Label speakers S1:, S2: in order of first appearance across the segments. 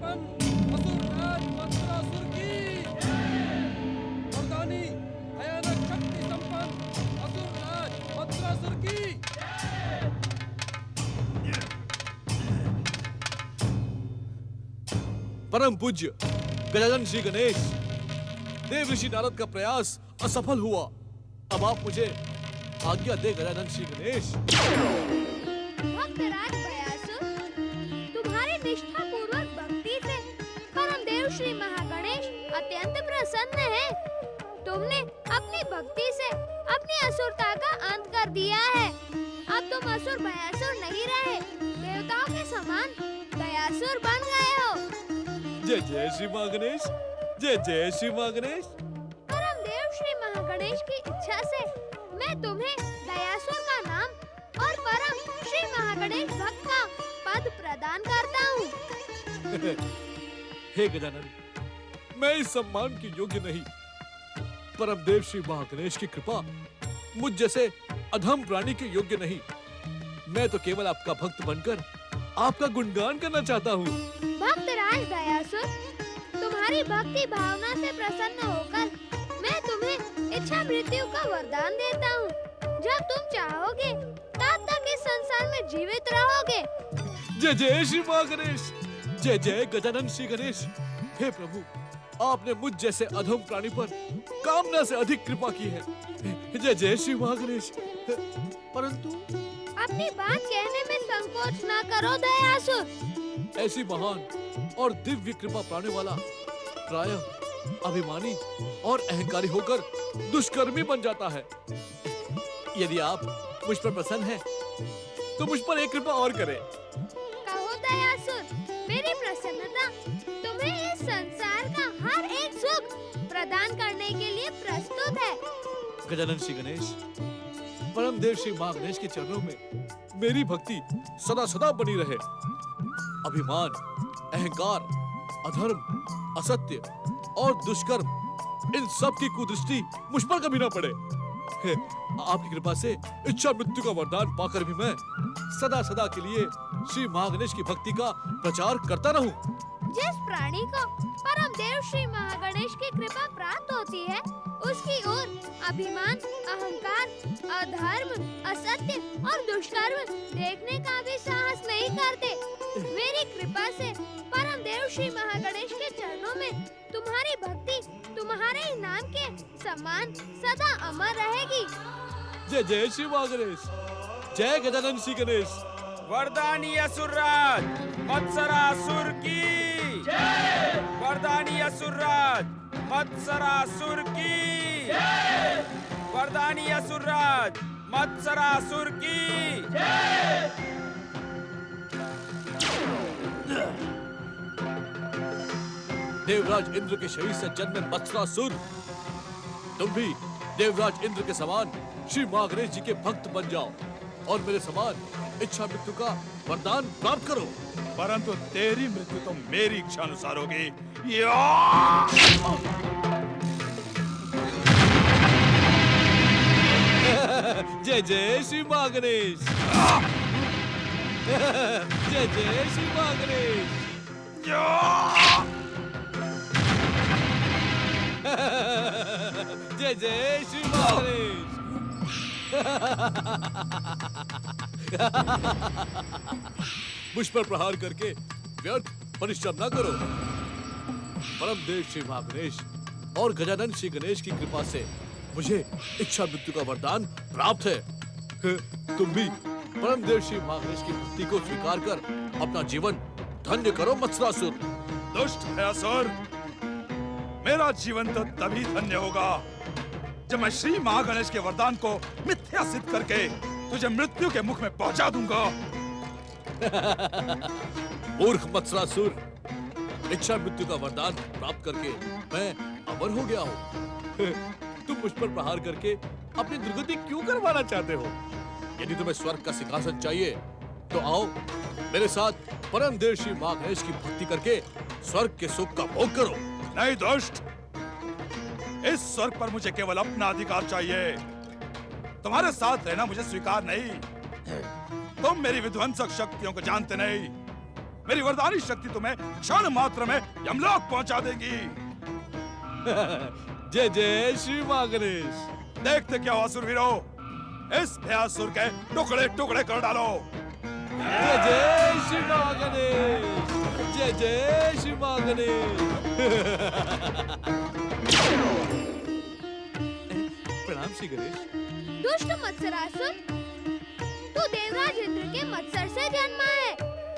S1: संपन्न असुरराज वत्सरासुर की वरदानी भयानक शक्ति संपन्न असुरराज वत्सरासुर की।
S2: परम पूज्य गजानन श्री गणेश, देव ऋषि नारद का प्रयास असफल हुआ। अब आप मुझे आज्ञा दे गजानन श्री गणेश।
S3: भक्तराज भयासुर, तुम्हारी निष्ठापूर्वक भक्ति से परम देव श्री महागणेश अत्यंत प्रसन्न है। तुमने अपनी भक्ति से अपनी असुरता का अंत कर दिया है। अब तुम असुर भयासुर नहीं रहे, देवताओं के समान दयासुर बन गए हो।
S2: जय जय श्री महागणेश, जय जय श्री महागणेश।
S3: परम देव श्री महागणेश की इच्छा से मैं तुम्हें दयासुर का नाम और परम श्री महागणेश भक्त का पद प्रदान करता हूँ।
S2: हे गजानन, मैं इस सम्मान के योग्य नहीं। परम देव श्री महागणेश की कृपा मुझ जैसे अधम प्राणी के योग्य नहीं। मैं तो केवल आपका भक्त बनकर आपका गुणगान करना चाहता हूँ।
S3: भक्तराज दयासुर, तुम्हारी भक्ति भावना से प्रसन्न होकर मैं तुम्हें इच्छा मृत्यु का वरदान देता हूँ। जब तुम चाहोगे तब तक इस संसार में जीवित रहोगे।
S2: जय जय श्री महागणेश, जय जय गजानन श्री गणेश। हे प्रभु, आपने मुझ जैसे अधम प्राणी पर कामना से अधिक कृपा की है। जय जय श्री महागणेश। परंतु
S3: अपनी बात कहने में संकोच न करो दयासुर।
S2: ऐसी महान और दिव्य कृपा पाने वाला प्रायः अभिमानी और अहंकारी होकर दुष्कर्मी बन जाता है। यदि आप मुझ पर प्रसन्न हैं, तो मुझ पर एक कृपा और करें।
S3: कहो दयासुर, मेरी प्रसन्नता तुम्हें इस संसार का हर एक सुख प्रदान करने के लिए प्रस्तुत है।
S2: गजानन श्री गणेश, परम देव श्री महागणेश के चरणों में मेरी भक्ति सदा सदा बनी रहे। अभिमान, अहंकार, अधर्म, असत्य और दुष्कर्म, इन सब की कुदृष्टि मुझ पर कभी ना पड़े। आपकी कृपा से इच्छा मृत्यु का वरदान पाकर भी मैं सदा सदा के लिए श्री महागणेश की भक्ति का प्रचार करता रहूं।
S3: जिस प्राणी को परम देव श्री महागणेश की कृपा प्राप्त होती है, उसकी ओर अभिमान, अहंकार, अधर्म, असत्य और दुष्कर्म देखने का भी साहस नहीं करते। मेरी कृपा से परम देव श्री महागणेश के चरणों में तुम्हारी भक्ति तुम्हारे ही नाम के समान सदा अमर रहेगी।
S2: जय जय श्री महागणेश, जय गजानन श्री गणेश।
S4: वरदानी असुरराज मत्सरासुर की जय। वरदानी असुरराज मत्सरासुर की जय। वरदानी असुरराज मत्सरासुर की जय।
S2: देवराज इंद्र के शरीर से जन्मे मत्सरासुर, तुम भी देवराज इंद्र के समान श्री महागणेश जी के भक्त बन जाओ और मेरे समान इच्छा मृत्यु का वरदान प्राप्त करो।
S5: परंतु तेरी मृत्यु तो मेरी इच्छा अनुसार होगी।
S2: जय जय श्री महागणेश। जय जय श्री महागणेश। जय जय श्री महागणेश। मुझ पर प्रहार करके व्यर्थ परिश्रम न करो। परम देव श्री महागणेश और गजानन श्री गणेश की कृपा से मुझे इच्छा मृत्यु का वरदान प्राप्त है। तुम भी परम देव श्री महागणेश की भक्ति को स्वीकार कर अपना जीवन धन्य करो मत्सरासुर।
S5: दुष्ट भयासुर, मेरा जीवन तो तभी धन्य होगा जब मैं श्री महागणेश के वरदान को मिथ्या सिद्ध करके तुझे मृत्यु के मुख में पहुंचा दूंगा।
S2: मूर्ख मत्सरासुर, इच्छा मृत्यु का वरदान प्राप्त करके मैं अमर हो गया हूँ। तुम मुझ पर प्रहार करके अपनी दुर्गति क्यों करवाना चाहते हो? यदि तुम्हें स्वर्ग का सिंहासन चाहिए तो आओ मेरे साथ परम देव श्री महागणेश की भक्ति करके स्वर्ग के सुख का भोग करो।
S5: नहीं दुष्ट, इस स्वर्ग पर मुझे केवल अपना अधिकार चाहिए। तुम्हारे साथ रहना मुझे स्वीकार नहीं। तुम मेरी विध्वंसक शक्तियों को जानते नहीं। मेरी वरदानी शक्ति तुम्हें क्षण मात्र में यमलोक पहुंचा देगी।
S2: जय जय श्री मां गणेश।
S5: देखते क्या हो असुरवीरों, इस भयासुर के टुकड़े टुकड़े कर डालो।
S2: जय जय श्री मां गणेश। जय जय श्री मां गणेश। प्रणाम श्री गणेश।
S3: दुष्ट मत्सरासुर, तू देवराज इंद्र के मत्सर से जन्मा है।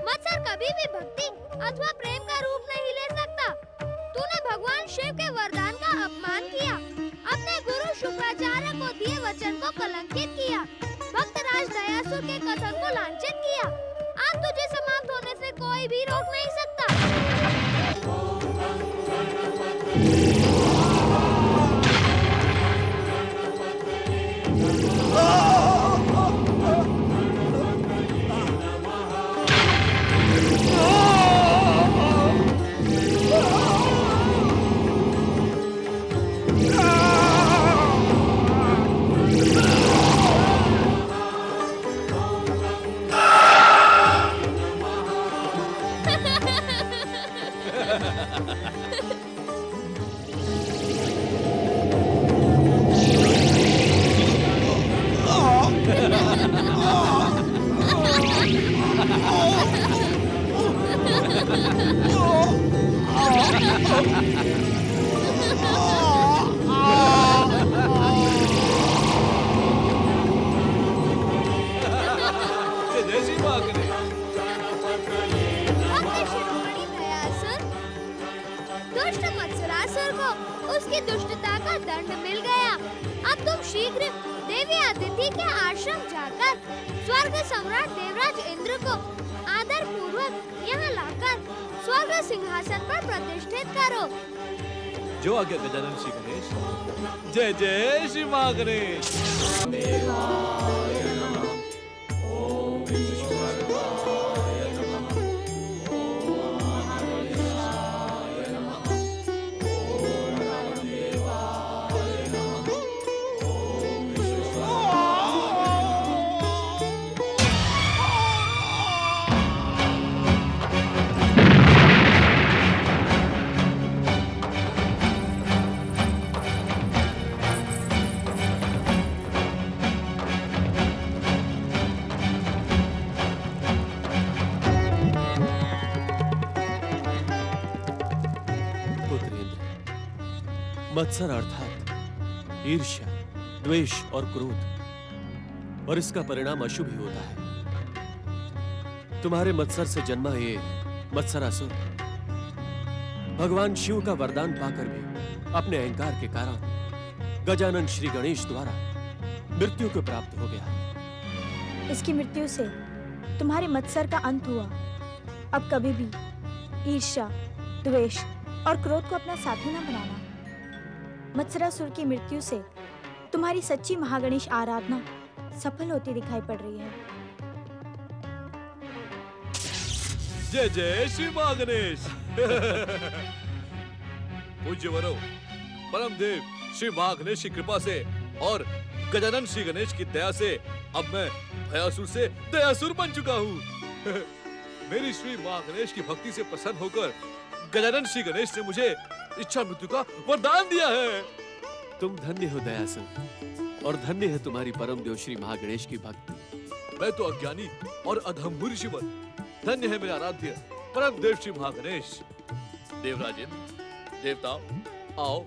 S3: मत्सर कभी भी भक्ति अथवा प्रेम का रूप नहीं ले सकता। तूने भगवान शिव के वरदान का अपमान किया, अपने गुरु शुक्राचार्य को दिए वचन को कलंकित किया, भक्तराज दयासुर के कथन को लांछित किया। आज तुझे समाप्त होने से कोई भी रोक नहीं सकता। दुष्ट मत्सरासुर को उसकी दुष्टता का दंड मिल गया। अब तुम शीघ्र देवी अदिति के आश्रम जाकर स्वर्ग सम्राट देवराज इंद्र को आदर पूर्वक यहाँ लाकर स्वर्ग सिंहासन पर प्रतिष्ठित करो।
S2: जो आज्ञा गजानन श्री गणेश। जय जय श्री मां गणेश।
S6: मत्सर अर्थात ईर्ष्या, द्वेष और क्रोध, और इसका परिणाम अशुभ ही होता है। तुम्हारे मत्सर से जन्मा ये मत्सरासुर भगवान शिव का वरदान पाकर भी अपने अहंकार के कारण गजानन श्री गणेश द्वारा मृत्यु को प्राप्त हो गया।
S7: इसकी मृत्यु से तुम्हारे मत्सर का अंत हुआ। अब कभी भी ईर्ष्या, द्वेष और क्रोध को अपना साथी न बनाना। मत्सरासुर की मृत्यु से तुम्हारी सच्ची महागणेश आराधना सफल होती दिखाई पड़ रही है।
S2: जय जय श्री मां गणेश। पूज्य वरो, परम देव श्री मां गणेश की कृपा से और गजानन श्री गणेश की दया से अब मैं भयासुर से दयासुर बन चुका हूँ। मेरी श्री मां गणेश की भक्ति से प्रसन्न होकर गजानन श्री गणेश ने मुझे इच्छा मृत्यु का वरदान दिया है।
S6: तुम धन्य हो दयासुर, और धन्य है तुम्हारी परम देव श्री महागणेश की भक्ति।
S2: मैं तो अज्ञानी और अधम ऋषिवर, धन्य है मेरा आराध्य परम देव श्री महागणेश। देवराजेंद्र, देवताओं, आओ,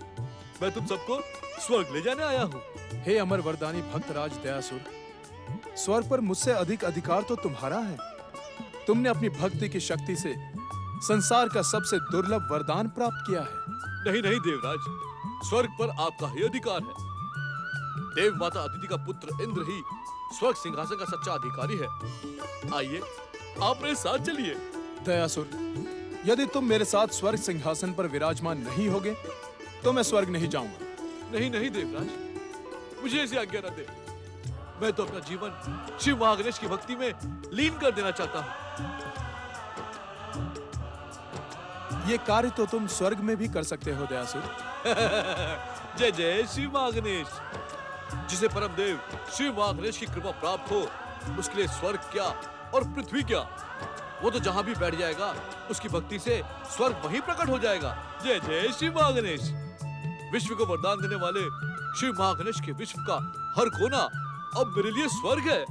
S2: मैं तुम सबको स्वर्ग ले जाने आया हूँ।
S8: हे अमर वरदानी भक्तराज दयासुर, स्वर्ग पर मुझसे अधिक अधिकार तो तुम्हारा है। तुमने अपनी भक्ति की शक्ति से संसार का सबसे दुर्लभ वरदान प्राप्त किया है।
S2: नहीं नहीं देवराज, स्वर्ग पर आपका ही अधिकार है। देव माता अदिति का पुत्र इंद्र ही स्वर्ग सिंहासन का सच्चा अधिकारी है। आइए, आप मेरे साथ चलिए।
S8: दयासुर, यदि तुम मेरे साथ स्वर्ग सिंहासन पर विराजमान नहीं होगे तो मैं स्वर्ग नहीं जाऊंगा।
S2: नहीं नहीं देवराज, मुझे ऐसी आज्ञा न दे। मैं तो अपना जीवन शिव महागणेश की भक्ति में लीन कर देना चाहता हूँ।
S8: ये कार्य तो तुम स्वर्ग में भी कर सकते हो दयासुर।
S2: जय जय श्री महागणेश। जिसे परम देव श्री महागणेश की कृपा प्राप्त हो, उसके लिए स्वर्ग क्या और पृथ्वी क्या। वो तो जहाँ भी बैठ जाएगा उसकी भक्ति से स्वर्ग वहीं प्रकट हो जाएगा। जय जय श्री महागणेश। विश्व को वरदान देने वाले श्री महागणेश के विश्व का हर कोना अब मेरे लिए स्वर्ग है।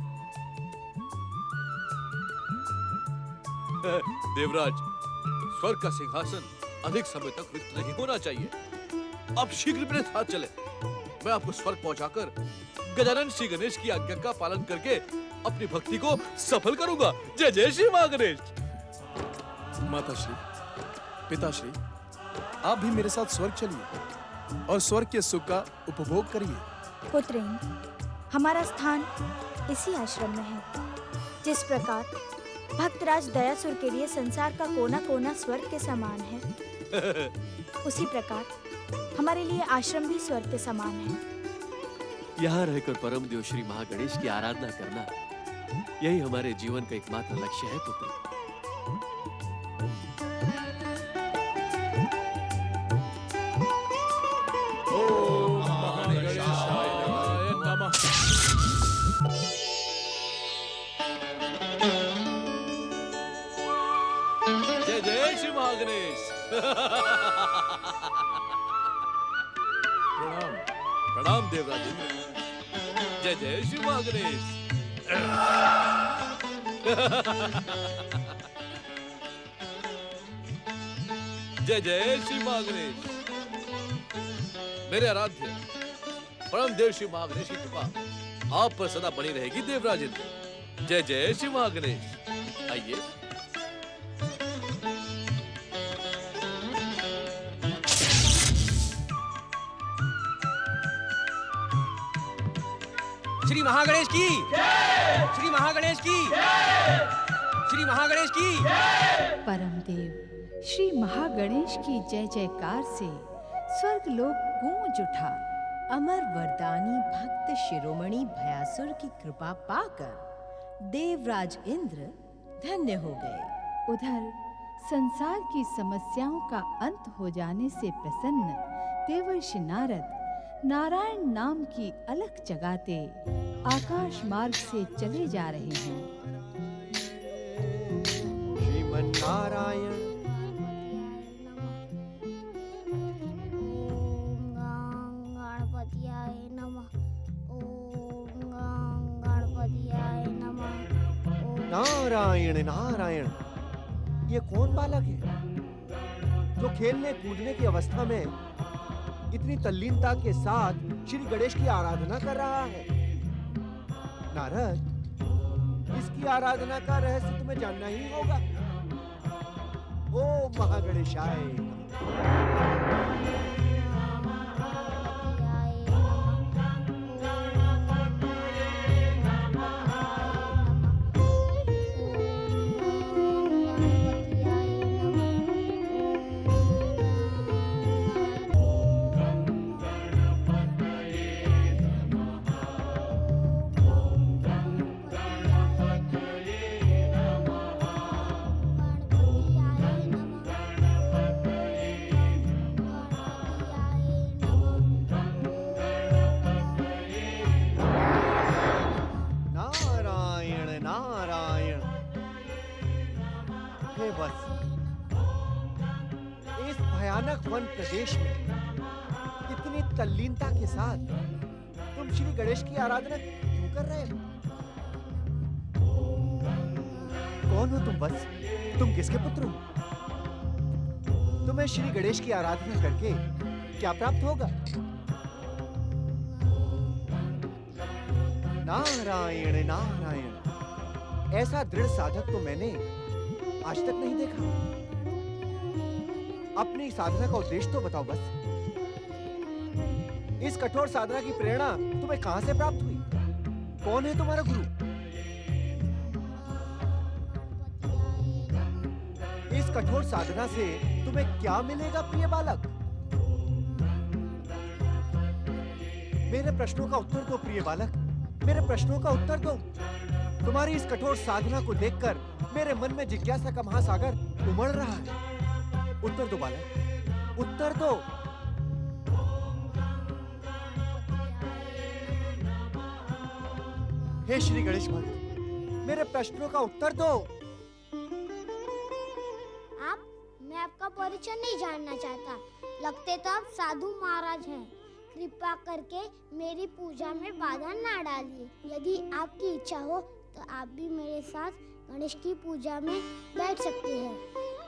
S2: देवराज, स्वर्ग का सिंहासन अधिक समय तक रिक्त नहीं होना चाहिए। आप शीघ्र मेरे साथ चले। मैं आपको स्वर्ग पहुंचाकर गजानन श्री गणेश की आज्ञा का पालन करके अपनी भक्ति को सफल करूंगा। जय जय श्री महागणेश।
S8: माताश्री, पिताश्री, आप भी मेरे साथ स्वर्ग चलिए और स्वर्ग के सुख का उपभोग करिए।
S7: पुत्रेन, हमारा स्थान इसी आश्रम में है। जिस प्रकार भक्तराज दयासुर के लिए संसार का कोना कोना स्वर्ग के समान है, उसी प्रकार हमारे लिए आश्रम भी स्वर्ग के समान है।
S6: यहाँ रहकर परम देव श्री महागणेश की आराधना करना, यही हमारे जीवन का एकमात्र लक्ष्य है पुत्र।
S8: ओम महागणेशाय नमः।
S2: जय जय श्री महागणेश।
S8: प्रणाम।
S2: प्रणाम देवराज इंद्र। जय जय श्री महागणेश। जय जय श्री महागणेश। मेरे आराध्य परम देव श्री महागणेश की कृपा आप पर सदा बनी रहेगी देवराज इंद्र। जय जय श्री महागणेश। आइए।
S4: श्री महागणेश की जय। श्री महागणेश की जय। श्री महागणेश की जय।
S9: परमदेव श्री महागणेश की जय जयकार से स्वर्गलोक गूंज उठा। अमर वरदानी भक्त शिरोमणि भयासुर की कृपा पाकर देवराज इंद्र धन्य हो गए। उधर संसार की समस्याओं का अंत हो जाने से प्रसन्न देवर्षि नारद नारायण नाम की अलख जगाते आकाश मार्ग से चले जा रहे हैं।
S10: श्रीमन नारायण।
S3: गणपतियाय नमः। ओम गणपतियाय नमः।
S10: नारायण नारायण, ये कौन बालक है जो खेलने कूदने की अवस्था में इतनी तल्लीनता के साथ श्री गणेश की आराधना कर रहा है? नारद, इसकी आराधना का रहस्य तुम्हें जानना ही होगा। ओम महागणेशाय वन प्रदेश में इतनी तल्लीनता के साथ तुम श्री गणेश की आराधना क्यों कर रहे हो? कौन हो तुम बस? तुम किसके पुत्र हो? तुम्हें श्री गणेश की आराधना करके क्या प्राप्त होगा? नारायण नारायण, ऐसा दृढ़ साधक तो मैंने आज तक नहीं देखा। अपनी साधना का उद्देश्य तो बताओ बस। इस कठोर साधना की प्रेरणा तुम्हें कहां से प्राप्त हुई? कौन है तुम्हारा गुरु? इस कठोर साधना से तुम्हें क्या मिलेगा प्रिय बालक? मेरे प्रश्नों का उत्तर दो प्रिय बालक, मेरे प्रश्नों का उत्तर दो। तुम्हारी इस कठोर साधना को देखकर मेरे मन में जिज्ञासा का महासागर उमड़ रहा है। उत्तर दो बालक, उत्तर दो। हे श्री गणेश भक्त, मेरे प्रश्नों का उत्तर दो।
S11: परिचय नहीं जानना चाहता। लगते तो आप साधु महाराज हैं। कृपा करके मेरी पूजा में बाधा ना डालिए। यदि आपकी इच्छा हो तो आप भी मेरे साथ गणेश की पूजा में बैठ सकते हैं।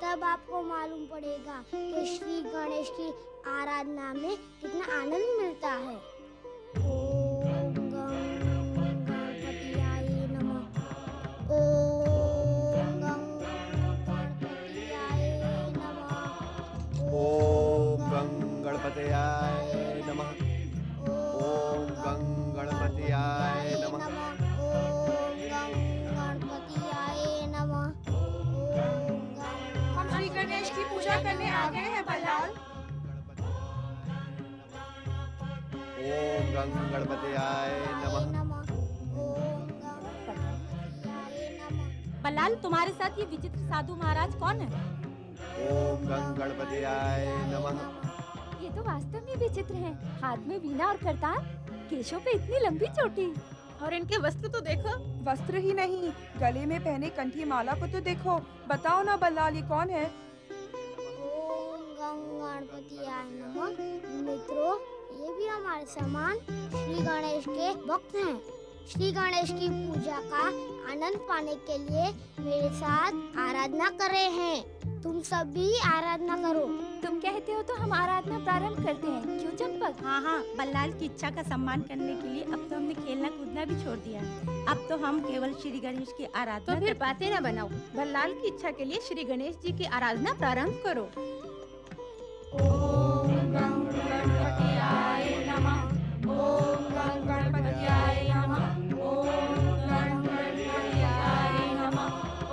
S11: तब आपको मालूम पड़ेगा कि श्री गणेश की आराधना में कितना आनंद मिलता है। ओम गं गणपतियाय नमः। ओम गं गणपतियाय नमः।
S10: ओम गं गणपतयाय नमः। ओम गं गणपतयाय नमः।
S11: ओम गं गणपतियाय नमः।
S7: हम श्री गणेश की पूजा करने आ गए हैं बल्लाल।
S10: ओम गं गणपतयाय नमः।
S7: बल्लाल, तुम्हारे साथ ये विचित्र साधु महाराज कौन है?
S10: ओम गं गणपतयाय नमः।
S7: ये तो वास्तव में विचित्र हैं। हाथ में वीणा और करतार, केशों पे इतनी लंबी चोटी, और इनके वस्त्र तो देखो।
S12: वस्त्र ही नहीं, गले में पहने कंठी माला को तो देखो। बताओ ना बल्लाल, ये कौन है?
S11: ओम गं गणपतियाय नमः। मित्रों, ये भी हमारे समान श्री गणेश के भक्त हैं। श्री गणेश की पूजा का आनंद पाने के लिए मेरे साथ आराधना कर रहे हैं। तुम सब भी आराधना करो।
S7: तुम कहते हो तो हम आराधना प्रारंभ करते हैं, क्यों चंपक?
S13: हाँ हाँ, बल्लाल की इच्छा का सम्मान करने के लिए अब तो हमने खेलना कूदना भी छोड़ दिया है। अब तो हम केवल श्री गणेश की आराधना।
S7: तो फिर बातें न बनाओ, बल्लाल की इच्छा के लिए श्री गणेश जी की आराधना प्रारंभ करो।
S11: ओम गं गणपतियाय नमः। ओम गं गणपतियाय नमः। ओम गं गणपतियाय नमः।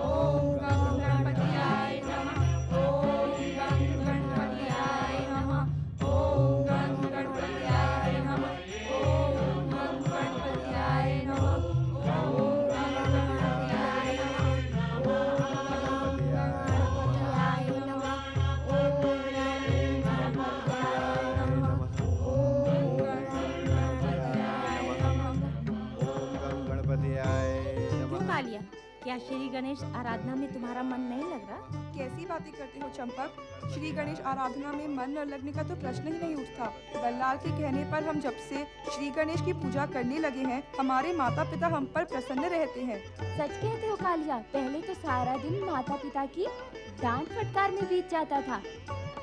S11: ओम गं गणपतियाय नमः। ओम गं गणपतियाय नमः। ओम गं गणपतियाय नमः। ओम गं गणपतियाय नमः। ओम गं गणपतियाय नमः। ओम गणपतियाय नमः।
S13: क्यों कालिया, क्या श्री गणेश आराधना में तुम्हारा मन नहीं लग रहा?
S12: कैसी बातें करते हो चंपक? श्री गणेश आराधना में मन न लगने का तो प्रश्न ही नहीं उठता। बल्लाल के कहने पर हम जब से श्री गणेश की पूजा करने लगे हैं, हमारे माता पिता हम पर प्रसन्न रहते हैं।
S7: सच कहते हो कालिया, पहले तो सारा दिन माता पिता की डांट फटकार में बीत जाता था,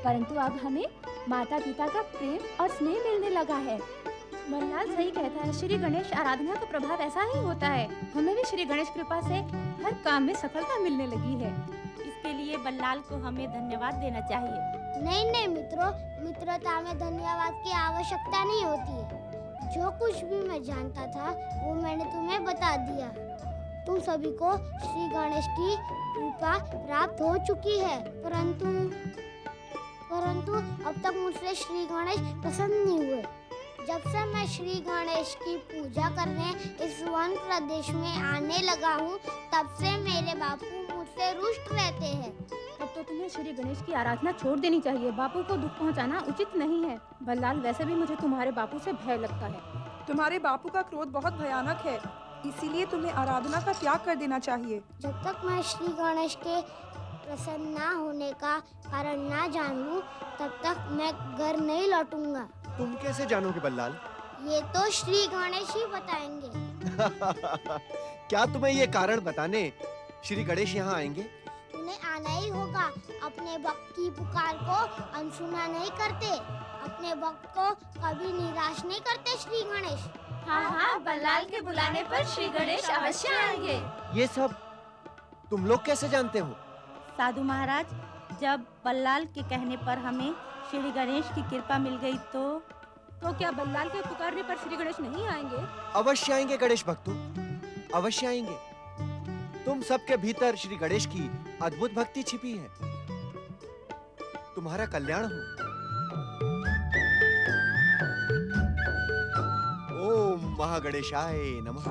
S7: परंतु अब हमें माता पिता का प्रेम और स्नेह मिलने लगा है। बल्लाल सही कहता है, श्री गणेश आराधना का प्रभाव ऐसा ही होता है। हमें भी श्री गणेश कृपा से हर काम में सफलता मिलने लगी है।
S13: इसके लिए बल्लाल को हमें धन्यवाद देना चाहिए।
S11: नहीं नहीं मित्रों, मित्रता में धन्यवाद की आवश्यकता नहीं होती है। जो कुछ भी मैं जानता था वो मैंने तुम्हें बता दिया। तुम सभी को श्री गणेश की कृपा प्राप्त हो चुकी है, परंतु अब तक मुझसे श्री गणेश प्रसन्न नहीं हुए। जब से मैं श्री गणेश की पूजा करने इस वन प्रदेश में आने लगा हूँ, तब से मेरे बापू मुझसे रुष्ट रहते हैं।
S7: अब तो तुम्हें श्री गणेश की आराधना छोड़ देनी चाहिए। बापू को दुख पहुंचाना उचित नहीं है। बल्लाल, वैसे भी मुझे तुम्हारे बापू से भय लगता है।
S12: तुम्हारे बापू का क्रोध बहुत भयानक है, इसीलिए तुम्हें आराधना का त्याग कर देना चाहिए।
S11: जब तक मैं श्री गणेश के प्रसन्न ना होने का कारण ना जान लूं, तब तक मैं घर नहीं लौटूंगा।
S10: तुम कैसे जानोगे बल्लाल?
S11: ये तो श्री गणेश ही बताएंगे।
S10: क्या तुम्हें ये कारण बताने श्री गणेश यहाँ आएंगे?
S11: उन्हें आना ही होगा। अपने भक्त की पुकार को अनसुना नहीं करते, अपने भक्त को कभी निराश नहीं करते श्री गणेश।
S7: हाँ हाँ, बल्लाल के बुलाने पर श्री गणेश अवश्य आएंगे।
S10: ये सब तुम लोग कैसे जानते हो?
S13: साधु महाराज, जब बल्लाल के कहने पर हमें श्री गणेश की कृपा मिल गई तो
S7: क्या बल्लाल के पुकारने पर श्री गणेश नहीं आएंगे?
S10: अवश्य आएंगे गणेश भक्तों, अवश्य आएंगे। तुम सबके भीतर श्री गणेश की अद्भुत भक्ति छिपी है। तुम्हारा कल्याण हो। ओम महागणेशाय नमः।